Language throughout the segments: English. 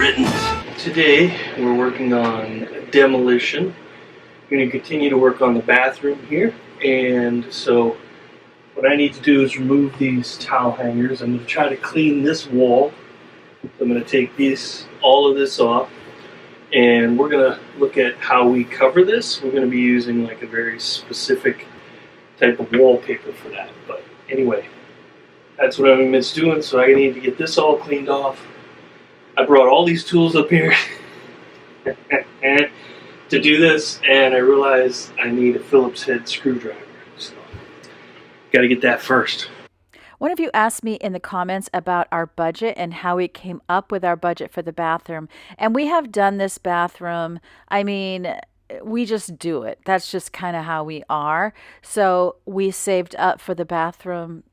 written. Today we're working on demolition. We're going to continue to work on the bathroom here, and so what I need to do is remove these towel hangers. I'm going to try to clean this wall. So I'm going to take all of this off, and we're going to look at how we cover this. We're going to be using like a very specific type of wallpaper for that. But anyway, that's what I'm doing, so I need to get this all cleaned off. I brought all these tools up here to do this, and I realized I need a Phillips head screwdriver. So, got to get that first. One of you asked me in the comments about our budget and how we came up with our budget for the bathroom. And we have done this bathroom. I mean, we just do it. That's just kind of how we are. So we saved up for the bathroom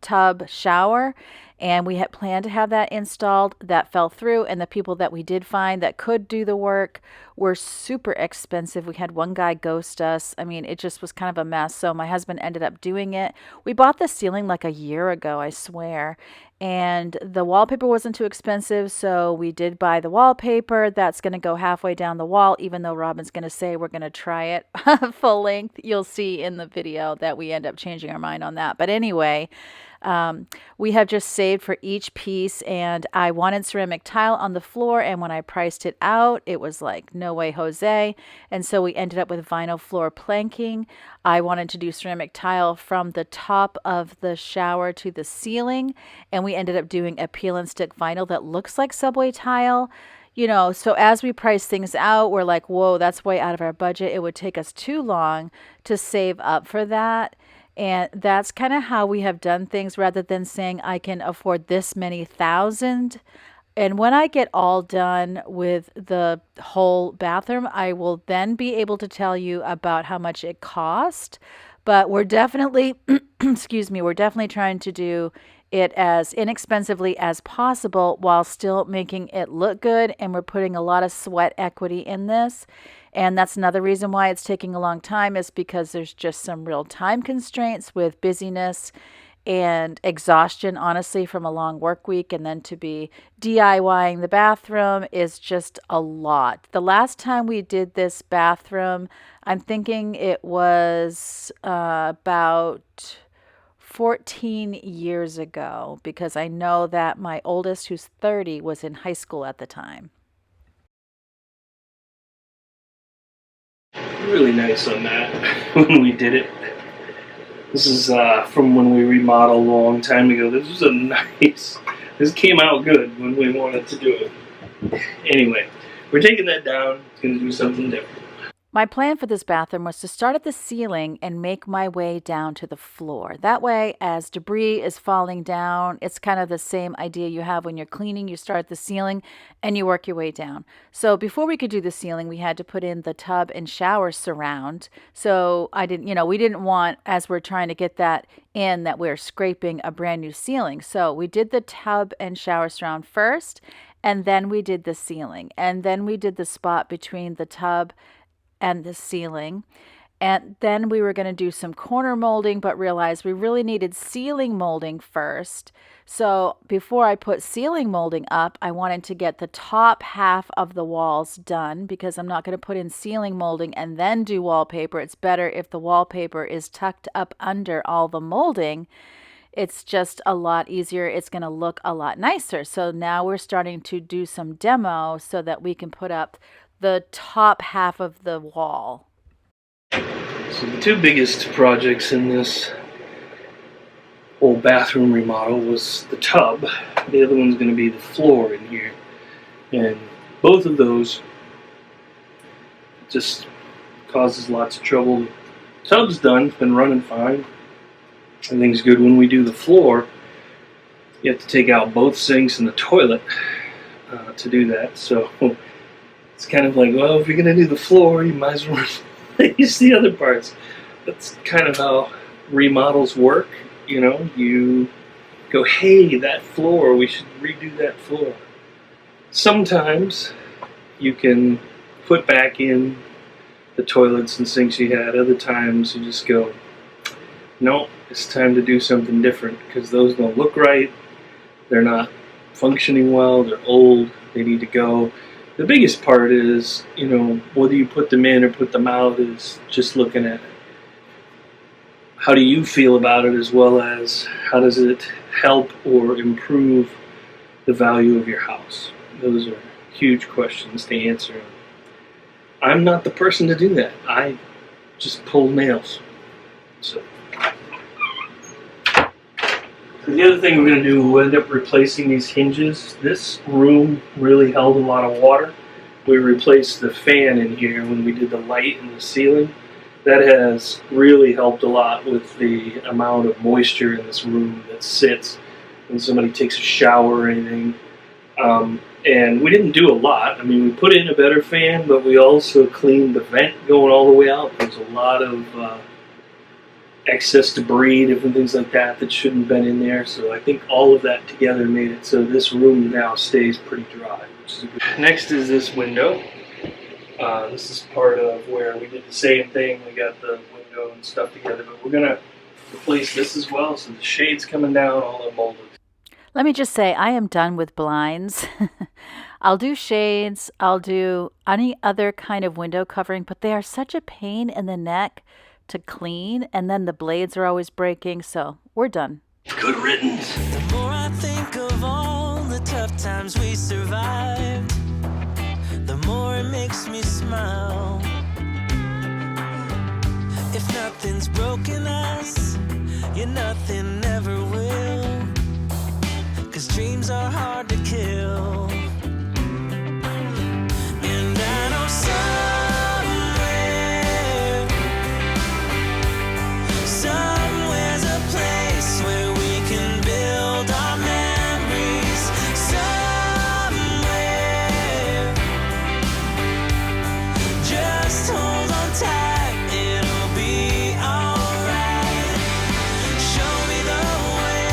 tub shower, and we had planned to have that installed. That fell through, and the people that we did find that could do the work were super expensive. We had one guy ghost us. I mean, it just was kind of a mess. So my husband ended up doing it. We bought the ceiling like a year ago, I swear. And the wallpaper wasn't too expensive, so we did buy the wallpaper. That's going to go halfway down the wall, even though Robin's going to say we're going to try it full length. You'll see in the video that we end up changing our mind on that. But anyway, we have just saved for each piece, and I wanted ceramic tile on the floor, and when I priced it out, it was like, no way, Jose. And so we ended up with vinyl floor planking. I wanted to do ceramic tile from the top of the shower to the ceiling, and we ended up doing a peel and stick vinyl that looks like subway tile. You know, so as we price things out, we're like, whoa, that's way out of our budget. It would take us too long to save up for that. And that's kind of how we have done things, rather than saying I can afford this many thousand. And when I get all done with the whole bathroom, I will then be able to tell you about how much it cost. But we're definitely, excuse me, we're definitely trying to do it as inexpensively as possible while still making it look good. And we're putting a lot of sweat equity in this. And that's another reason why it's taking a long time, is because there's just some real time constraints with busyness and exhaustion, honestly, from a long work week. And then to be DIYing the bathroom is just a lot. The last time we did this bathroom, I'm thinking it was about 14 years ago, because I know that my oldest, who's 30, was in high school at the time. Really nice on that when we did it. This is from when we remodeled a long time ago. This was this came out good when we wanted to do it. Anyway, we're taking that down. It's going to do something different. My plan for this bathroom was to start at the ceiling and make my way down to the floor. That way, as debris is falling down, it's kind of the same idea you have when you're cleaning. You start at the ceiling and you work your way down. So before we could do the ceiling, we had to put in the tub and shower surround. So we didn't want, as we're trying to get that in, that we're scraping a brand new ceiling. So we did the tub and shower surround first, and then we did the ceiling. And then we did the spot between the tub and the ceiling. And then we were going to do some corner molding, but realized we really needed ceiling molding first. So before I put ceiling molding up, I wanted to get the top half of the walls done, because I'm not going to put in ceiling molding and then do wallpaper. It's better if the wallpaper is tucked up under all the molding. It's just a lot easier. It's going to look a lot nicer. So now we're starting to do some demo so that we can put up the top half of the wall. So the two biggest projects in this whole bathroom remodel was the tub. The other one's going to be the floor in here. And both of those just causes lots of trouble. The tub's done. It's been running fine. Everything's good. When we do the floor, you have to take out both sinks and the toilet to do that. So it's kind of like, well, if you're going to do the floor, you might as well replace the other parts. That's kind of how remodels work. You know, you go, hey, that floor, we should redo that floor. Sometimes you can put back in the toilets and sinks you had. Other times you just go, no, it's time to do something different, because those don't look right. They're not functioning well. They're old. they need to go. The biggest part is, you know, whether you put them in or put them out is just looking at how do you feel about it, as well as how does it help or improve the value of your house. Those are huge questions to answer. I'm not the person to do that. I just pull nails. So the other thing we're going to do, we'll end up replacing these hinges. This room really held a lot of water. We replaced the fan in here when we did the light in the ceiling. That has really helped a lot with the amount of moisture in this room that sits when somebody takes a shower or anything. And we didn't do a lot. I mean, we put in a better fan, but we also cleaned the vent going all the way out. There's a lot of excess debris, different things like that that shouldn't have been in there. So I think all of that together made it so this room now stays pretty dry, which is good. Next is this window. This is part of where we did the same thing. We got the window and stuff together, but we're gonna replace this as well. So the shade's coming down, all the molded. Let me just say, I am done with blinds. I'll do shades, I'll do any other kind of window covering, but they are such a pain in the neck to clean, and then the blades are always breaking, so we're done. Good riddance. The more I think of all the tough times we survived, the more it makes me smile. If nothing's broken us, yeah, nothing ever will. 'Cause dreams are hard to kill. And I know somewhere's a place where we can build our memories. Somewhere, just hold on tight, it'll be alright. Show me the way,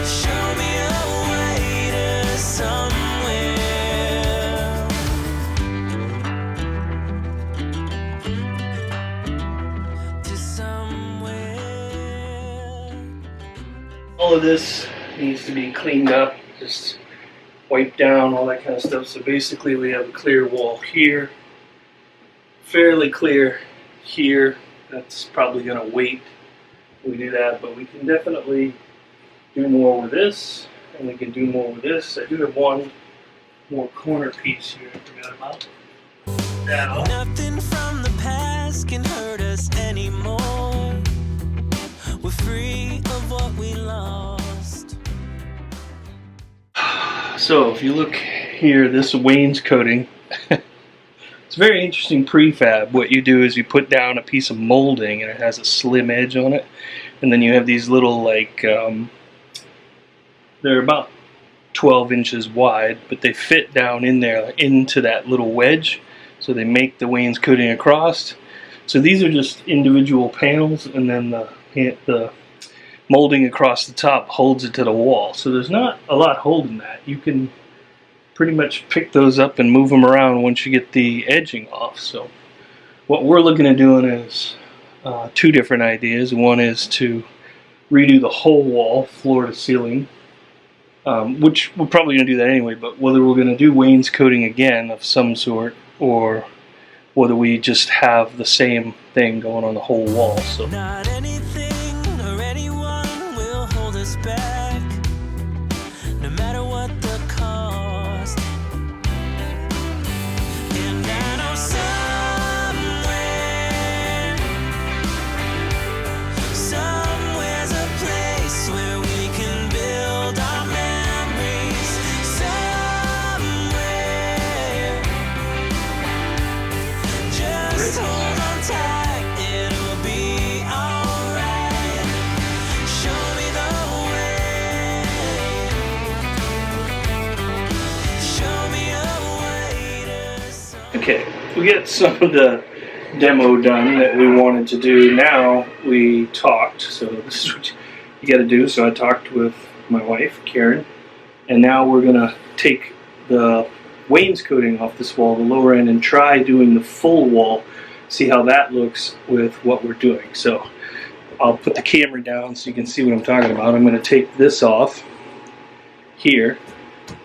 show me a way to somewhere. To somewhere. All of this needs to be cleaned up, just wiped down, all that kind of stuff. So basically we have a clear wall here, fairly clear here. That's probably going to wait when we do that, but we can definitely do more with this, and we can do more with this. I do have one more corner piece here I forgot about. That off. Nothing from the past can hurt us anymore. We're free of what we lost. So if you look here, this wainscoting, it's a very interesting prefab. What you do is you put down a piece of molding and it has a slim edge on it, and then you have these little they're about 12 inches wide, but they fit down in there into that little wedge, so they make the wainscoting across. So these are just individual panels, and then the molding across the top holds it to the wall. So there's not a lot holding that. You can pretty much pick those up and move them around once you get the edging off. So what we're looking at doing is two different ideas. One is to redo the whole wall, floor to ceiling, which we're probably going to do that anyway, but whether we're going to do wainscoting again of some sort, or whether we just have the same thing going on the whole wall. So Not anything or anyone will hold us back, no matter what the cost. And I know somewhere's a place where we can build our memories. Somewhere, just hold on tight, it'll be alright. Show me the way, show me a way to okay, we get some of the demo done that we wanted to do. Now we talked, so this is what you got to do. So I talked with my wife, Karen, and now we're going to take the wainscoting off this wall, the lower end, and try doing the full wall, see how that looks with what we're doing. So I'll put the camera down so you can see what I'm talking about. I'm going to take this off, here.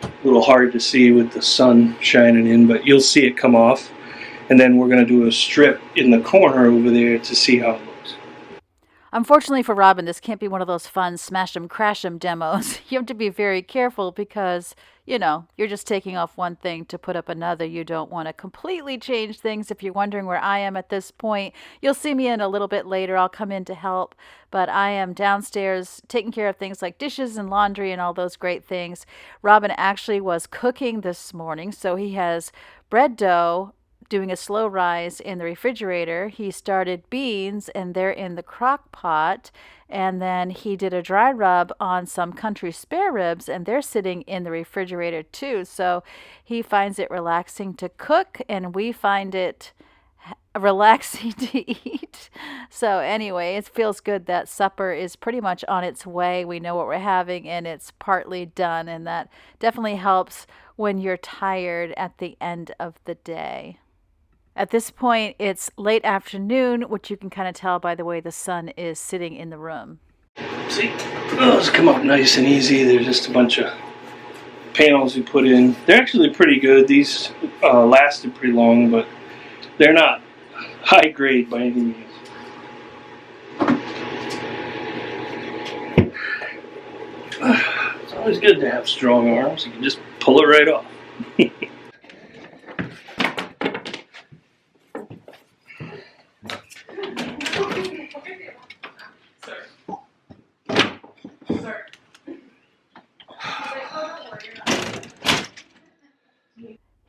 A little hard to see with the sun shining in, but you'll see it come off. And then we're going to do a strip in the corner over there to see how it looks. Unfortunately for Robin, this can't be one of those fun smash 'em crash 'em demos. You have to be very careful because, you know, you're just taking off one thing to put up another. You don't want to completely change things. If you're wondering where I am at this point, you'll see me in a little bit later. I'll come in to help, but I am downstairs taking care of things like dishes and laundry and all those great things. Robin actually was cooking this morning, so he has bread dough doing a slow rise in the refrigerator. He started beans and they're in the crock pot. And then he did a dry rub on some country spare ribs and they're sitting in the refrigerator too. So he finds it relaxing to cook and we find it relaxing to eat. So anyway, it feels good that supper is pretty much on its way. We know what we're having and it's partly done. And that definitely helps when you're tired at the end of the day. At this point, it's late afternoon, which you can kind of tell by the way the sun is sitting in the room. See, those come up nice and easy. They're just a bunch of panels we put in. They're actually pretty good. These lasted pretty long, but they're not high grade by any means. It's always good to have strong arms. You can just pull it right off.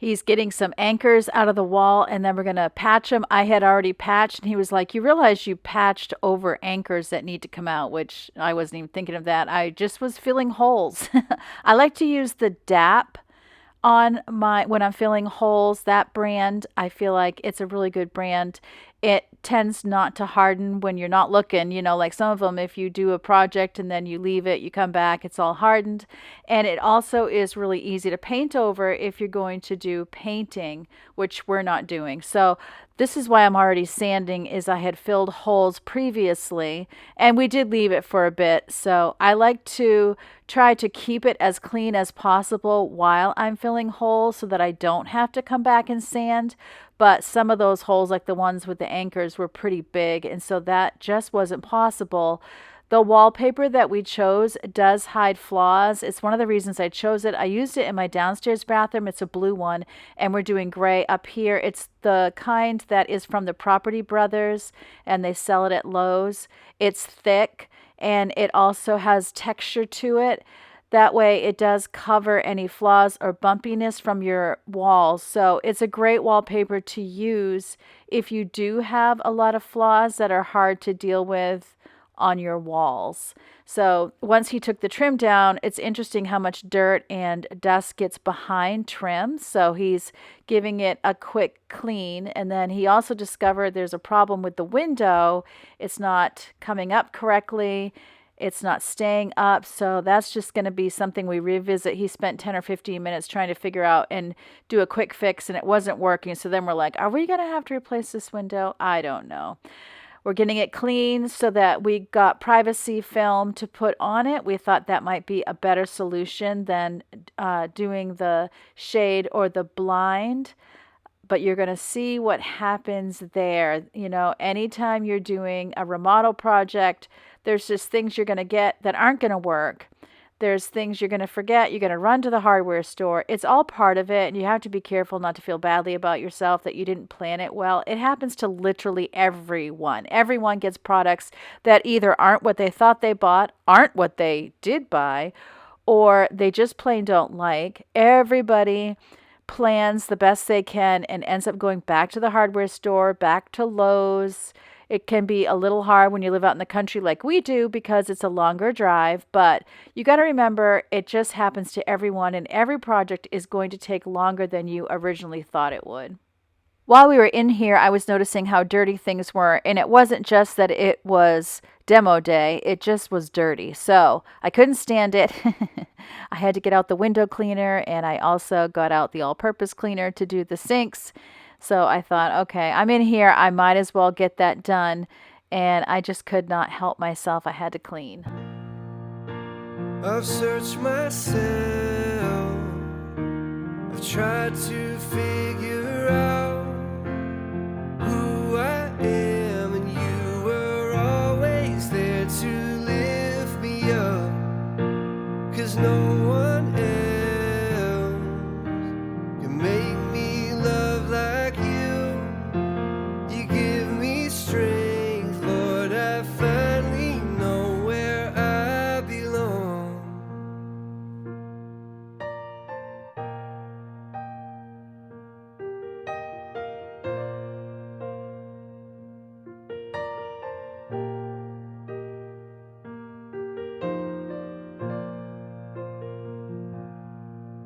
He's getting some anchors out of the wall and then we're going to patch them. I had already patched and he was like, you realize you patched over anchors that need to come out, which I wasn't even thinking of that. I just was filling holes. I like to use the DAP on when I'm filling holes. That brand, I feel like it's a really good brand. It tends not to harden when you're not looking, you know, like some of them, if you do a project and then you leave it, you come back, it's all hardened. And it also is really easy to paint over if you're going to do painting, which we're not doing. So this is why I'm already sanding, is I had filled holes previously and we did leave it for a bit. So I like to try to keep it as clean as possible while I'm filling holes so that I don't have to come back and sand. But some of those holes, like the ones with the anchors, were pretty big, and so that just wasn't possible. The wallpaper that we chose does hide flaws. It's one of the reasons I chose it. I used it in my downstairs bathroom. It's a blue one, and we're doing gray up here. It's the kind that is from the Property Brothers, and they sell it at Lowe's. It's thick, and it also has texture to it. That way it does cover any flaws or bumpiness from your walls. So it's a great wallpaper to use if you do have a lot of flaws that are hard to deal with on your walls. So once he took the trim down, it's interesting how much dirt and dust gets behind trim. So he's giving it a quick clean. And then he also discovered there's a problem with the window. It's not coming up correctly. It's not staying up, so that's just going to be something we revisit. He spent 10 or 15 minutes trying to figure out and do a quick fix, and it wasn't working. So then we're like, are we going to have to replace this window? I don't know. We're getting it clean so that we got privacy film to put on it. We thought that might be a better solution than doing the shade or the blind. But you're going to see what happens there. You know, anytime you're doing a remodel project, there's just things you're going to get that aren't going to work. There's things you're going to forget. You're going to run to the hardware store. It's all part of it, and you have to be careful not to feel badly about yourself that you didn't plan it well. It happens to literally everyone. Everyone gets products that either aren't what they thought they bought, aren't what they did buy, or they just plain don't like. Everybody plans the best they can and ends up going back to the hardware store, back to Lowe's. It can be a little hard when you live out in the country like we do because it's a longer drive, but you got to remember it just happens to everyone and every project is going to take longer than you originally thought it would. While we were in here, I was noticing how dirty things were, and it wasn't just that it was demo day, it just was dirty. So I couldn't stand it. I had to get out the window cleaner, and I also got out the all-purpose cleaner to do the sinks. So I thought, okay, I'm in here, I might as well get that done, and I just could not help myself. I had to clean. I've searched myself, I've tried to figure out who I am, and you were always there to lift me up, 'cause no one else can make me love like you. You give me strength, Lord, I finally know where I belong.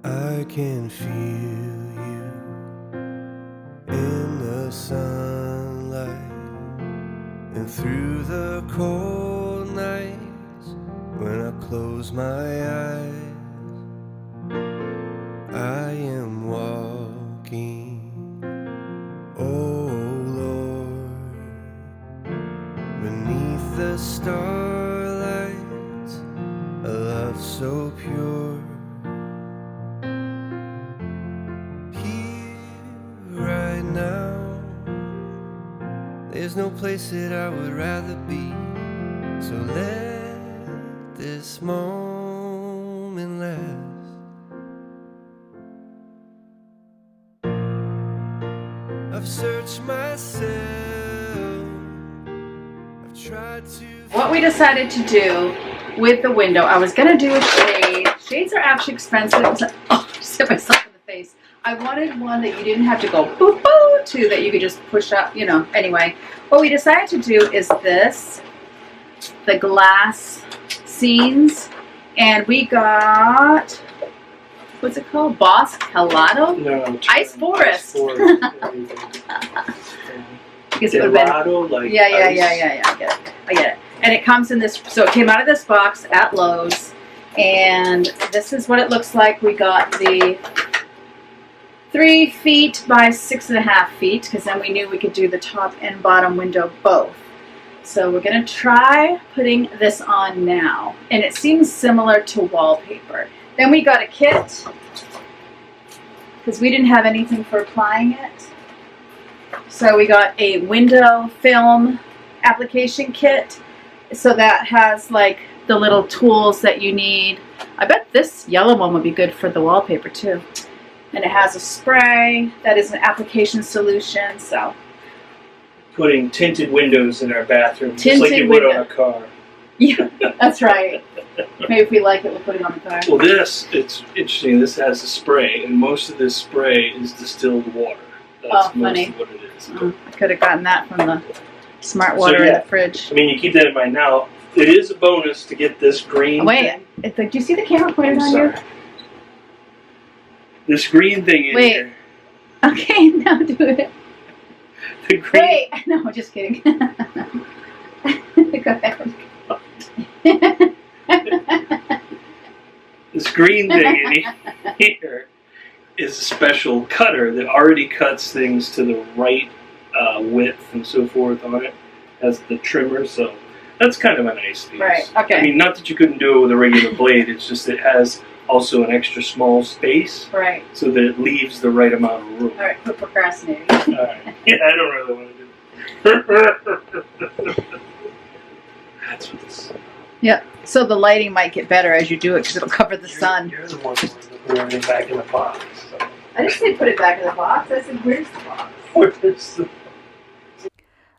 I can feel you in the sunlight and through the cold nights when I close my eyes. I am walking, oh Lord, beneath the starlight, a love so pure. Right now, there's no place that I would rather be. So let this moment last. I've searched myself, I've tried to. What we decided to do with the window, I was gonna do a shade. Shades are actually expensive. Oh, I just hit myself in the face. I wanted one that you didn't have to go boo boo to, that you could just push up, you know. Anyway, what we decided to do is this, the glass scenes, and we got, what's it called? Boss Helado? No, Ice Forest. Because it would have been, like yeah. ice. I get it. And it comes in this, so it came out of this box at Lowe's, and this is what it looks like. We got the 3 feet by 6.5 feet, because then we knew we could do the top and bottom window both. So we're going to try putting this on now, and it seems similar to wallpaper. Then we got a kit, because we didn't have anything for applying it. So we got a window film application kit, so that has like the little tools that you need. I bet this yellow one would be good for the wallpaper too. And it has a spray that is an application solution. So Putting tinted windows in our bathroom, just like you would on a car. yeah, that's right. Maybe if we like it, we'll put it on the car. Well, this, it's interesting, this has a spray, and most of this spray is distilled water. That's funny. most of what it is. Oh, I could have gotten that from the smart water in the fridge. I mean, you keep that in mind. Now, it is a bonus to get this green. Oh, wait, do you see the camera pointed on you? This green thing in here. Okay, now do it. The green. Wait, no, just kidding. Go ahead. This green thing in here is a special cutter that already cuts things to the right width and so forth on it. Has the trimmer, so that's kind of a nice piece. Right, okay. I mean, not that you couldn't do it with a regular blade, it's just it has also an extra small space. Right. So that it leaves the right amount of room. Alright, quit procrastinating. Alright. Yeah, I don't really want to do it. That's what this is. Yep. So the lighting might get better as you do it because it'll cover the sun. You're the one who's putting it back in the box. So. I didn't say put it back in the box. I said, where's the box? Where's the...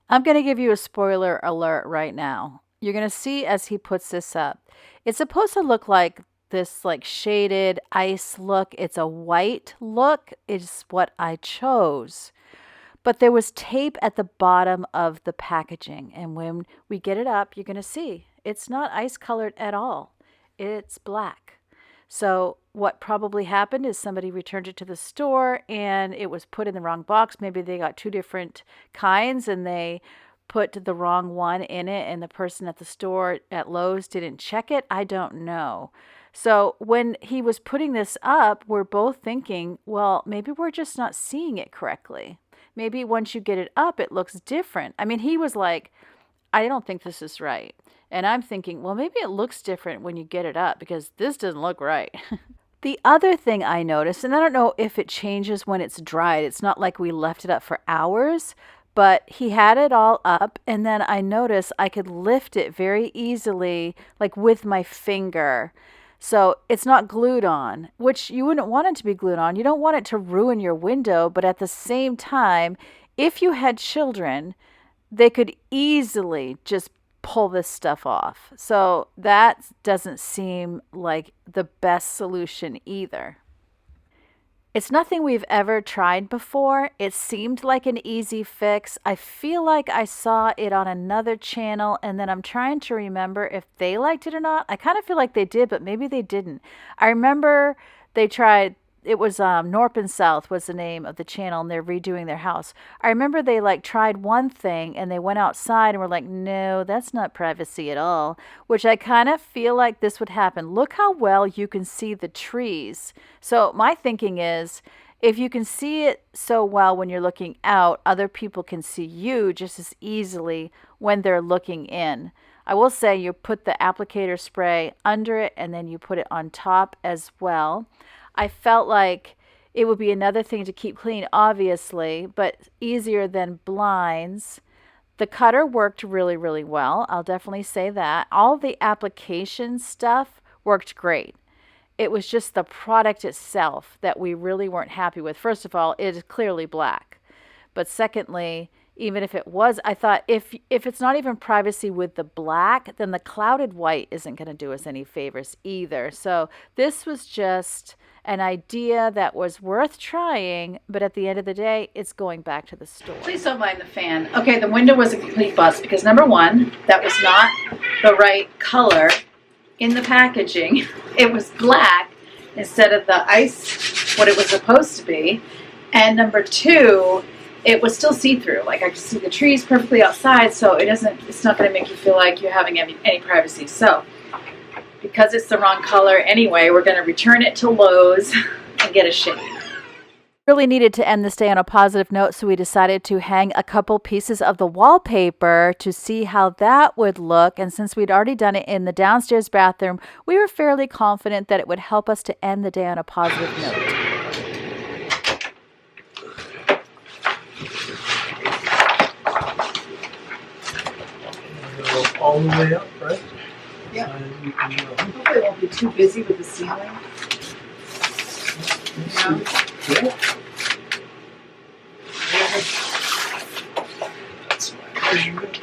I'm going to give you a spoiler alert right now. You're going to see as he puts this up. It's supposed to look like this like shaded ice look. It's a white look. It's what I chose. But there was tape at the bottom of the packaging. And when we get it up, you're going to see it's not ice colored at all. It's black. So what probably happened is somebody returned it to the store and it was put in the wrong box. Maybe they got 2 different kinds and they put the wrong one in it and the person at the store at Lowe's didn't check it. I don't know. So when he was putting this up, we're both thinking, well, maybe we're just not seeing it correctly. Maybe once you get it up, it looks different. I mean, he was like, I don't think this is right. And I'm thinking, well, maybe it looks different when you get it up because this doesn't look right. The other thing I noticed, and I don't know if it changes when it's dried, it's not like we left it up for hours, but he had it all up, and then I noticed I could lift it very easily, like with my finger. So it's not glued on, which you wouldn't want it to be glued on. You don't want it to ruin your window, but at the same time, if you had children, they could easily just pull this stuff off. So that doesn't seem like the best solution either. It's nothing we've ever tried before. It seemed like an easy fix. I feel like I saw it on another channel, and then I'm trying to remember if they liked it or not. I kind of feel like they did, but maybe they didn't. I remember they tried, it was Norp and South was the name of the channel, and they're redoing their house. I remember they like tried one thing and they went outside and were like, no, that's not privacy at all, which I kind of feel like this would happen. Look how well you can see the trees. So my thinking is, if you can see it so well when you're looking out, other people can see you just as easily when they're looking in. I will say you put the applicator spray under it and then you put it on top as well. I felt like it would be another thing to keep clean, obviously, but easier than blinds. The cutter worked really, really well. I'll definitely say that. All the application stuff worked great. It was just the product itself that we really weren't happy with. First of all, it is clearly black. But secondly, even if it was, I thought if it's not even privacy with the black, then the clouded white isn't going to do us any favors either. So this was just an idea that was worth trying, but at the end of the day, it's going back to the store. Please don't mind the fan. Okay, the window was a complete bust because number one, that was not the right color in the packaging. It was black instead of the ice, what it was supposed to be. And number two, it was still see-through. Like I could see the trees perfectly outside, so it's not going to make you feel like you're having any privacy. So because it's the wrong color anyway, we're going to return it to Lowe's and get a shade. Really needed to end this day on a positive note, so we decided to hang a couple pieces of the wallpaper to see how that would look. And since we'd already done it in the downstairs bathroom, we were fairly confident that it would help us to end the day on a positive note. All the way up, right? Yeah. Hopefully it won't be too busy with the ceiling. Yeah. That's my measurement.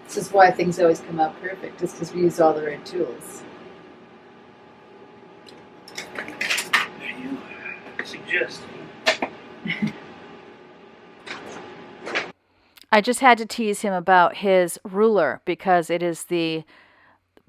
This is why things always come out perfect, just because we use all the right tools. I just had to tease him about his ruler because it is the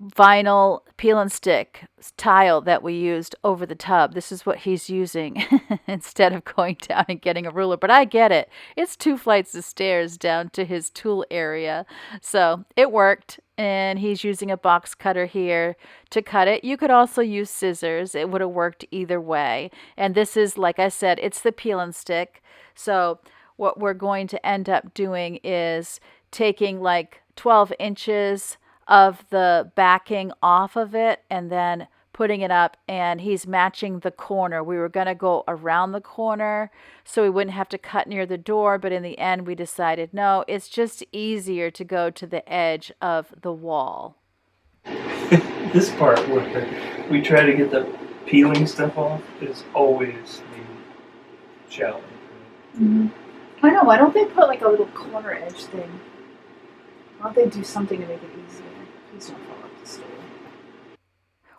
vinyl peel and stick tile that we used over the tub. This is what he's using instead of going down and getting a ruler. But I get it. It's 2 flights of stairs down to his tool area. So it worked. And he's using a box cutter here to cut it. You could also use scissors. It would have worked either way. And this is, like I said, it's the peel and stick. So what we're going to end up doing is taking like 12 inches of the backing off of it and then putting it up, and he's matching the corner. We were going to go around the corner so we wouldn't have to cut near the door, but in the end we decided no, it's just easier to go to the edge of the wall. This part where we try to get the peeling stuff off is always the challenge. Mm-hmm. I know, why don't they put like a little corner edge thing? Why don't they do something to make it easier? Please don't fall off the stool.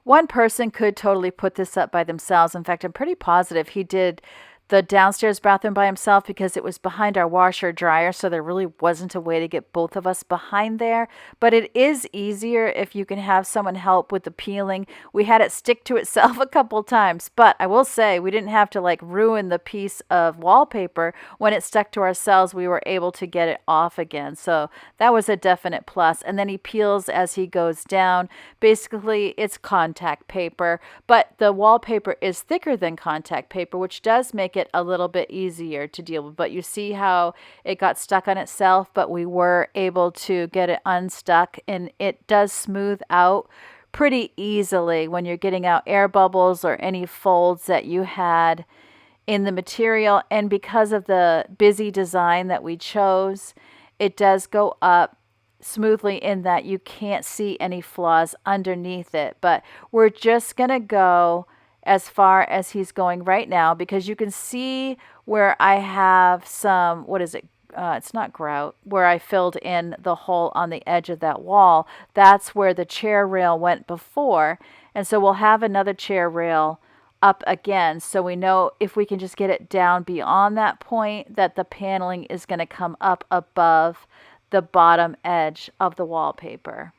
One person could totally put this up by themselves. In fact, I'm pretty positive he did the downstairs bathroom by himself because it was behind our washer dryer, so there really wasn't a way to get both of us behind there. But it is easier if you can have someone help with the peeling. We had it stick to itself a couple times, but I will say we didn't have to like ruin the piece of wallpaper. When it stuck to ourselves, we were able to get it off again, so that was a definite plus. And then he peels as he goes down. Basically, it's contact paper, but the wallpaper is thicker than contact paper, which does make it a little bit easier to deal with. But you see how it got stuck on itself, but we were able to get it unstuck, and it does smooth out pretty easily when you're getting out air bubbles or any folds that you had in the material. And because of the busy design that we chose, it does go up smoothly in that you can't see any flaws underneath it. But we're just gonna go as far as he's going right now, because you can see where I have some, what is it? It's not grout, where I filled in the hole on the edge of that wall. That's where the chair rail went before. And so we'll have another chair rail up again, so we know if we can just get it down beyond that point, that the paneling is going to come up above the bottom edge of the wallpaper.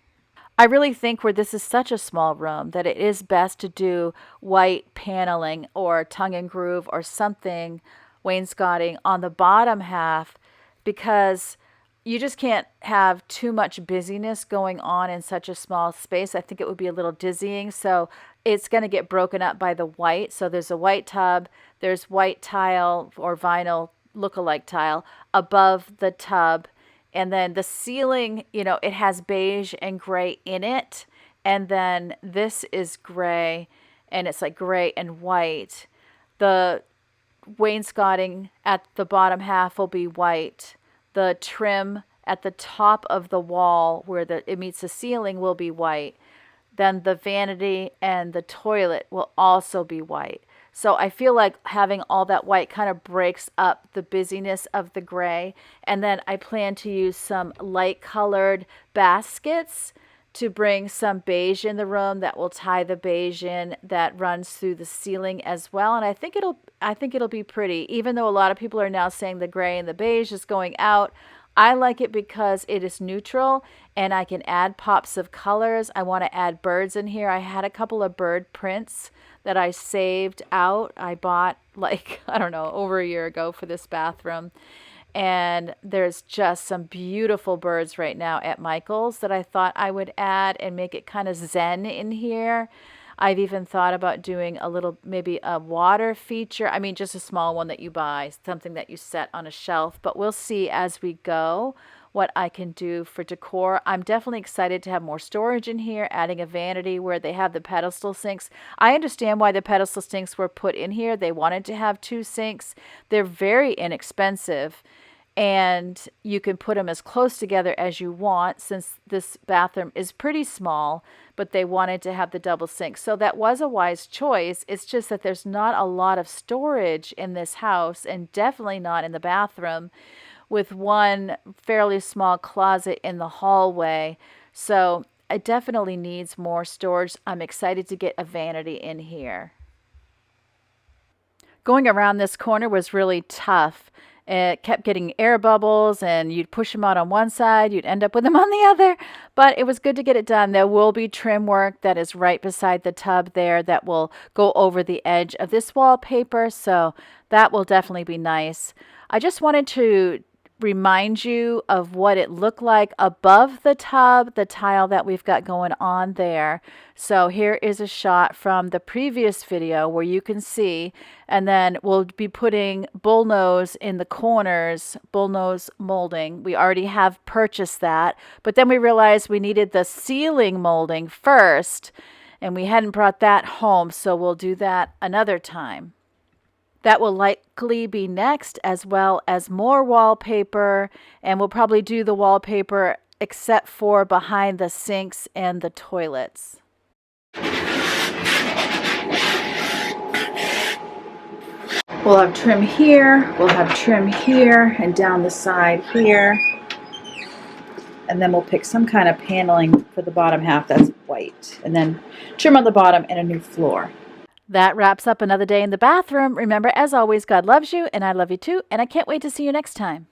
I really think where this is such a small room that it is best to do white paneling or tongue and groove or something, wainscoting on the bottom half, because you just can't have too much busyness going on in such a small space. I think it would be a little dizzying. So it's going to get broken up by the white. So there's a white tub, there's white tile or vinyl look-alike tile above the tub. And then the ceiling, you know, it has beige and gray in it. And then this is gray, and it's like gray and white. The wainscoting at the bottom half will be white. The trim at the top of the wall where it meets the ceiling will be white. Then the vanity and the toilet will also be white. So I feel like having all that white kind of breaks up the busyness of the gray. And then I plan to use some light colored baskets to bring some beige in the room that will tie the beige in that runs through the ceiling as well. And I think it'll be pretty, even though a lot of people are now saying the gray and the beige is going out. I like it because it is neutral and I can add pops of colors. I want to add birds in here. I had a couple of bird prints that I saved out. I bought like, I don't know, over a year ago for this bathroom. And there's just some beautiful birds right now at Michael's that I thought I would add and make it kind of zen in here. I've even thought about doing a little, maybe a water feature. I mean, just a small one that you buy, something that you set on a shelf. But we'll see as we go what I can do for decor. I'm definitely excited to have more storage in here, adding a vanity where they have the pedestal sinks. I understand why the pedestal sinks were put in here. They wanted to have 2 sinks. They're very inexpensive, and you can put them as close together as you want since this bathroom is pretty small, but they wanted to have the double sink. So that was a wise choice. It's just that there's not a lot of storage in this house, and definitely not in the bathroom, with one fairly small closet in the hallway. So it definitely needs more storage. I'm excited to get a vanity in here. Going around this corner was really tough. It kept getting air bubbles, and you'd push them out on one side, you'd end up with them on the other, but it was good to get it done. There will be trim work that is right beside the tub there that will go over the edge of this wallpaper, so that will definitely be nice. I just wanted to remind you of what it looked like above the tub, the tile that we've got going on there. So here is a shot from the previous video where you can see, and then we'll be putting bullnose in the corners, bullnose molding. We already have purchased that, but then we realized we needed the ceiling molding first, and we hadn't brought that home, so we'll do that another time. That will likely be next, as well as more wallpaper, and we'll probably do the wallpaper except for behind the sinks and the toilets. We'll have trim here, we'll have trim here, and down the side here. And then we'll pick some kind of paneling for the bottom half that's white, and then trim on the bottom and a new floor. That wraps up another day in the bathroom. Remember, as always, God loves you, and I love you too, and I can't wait to see you next time.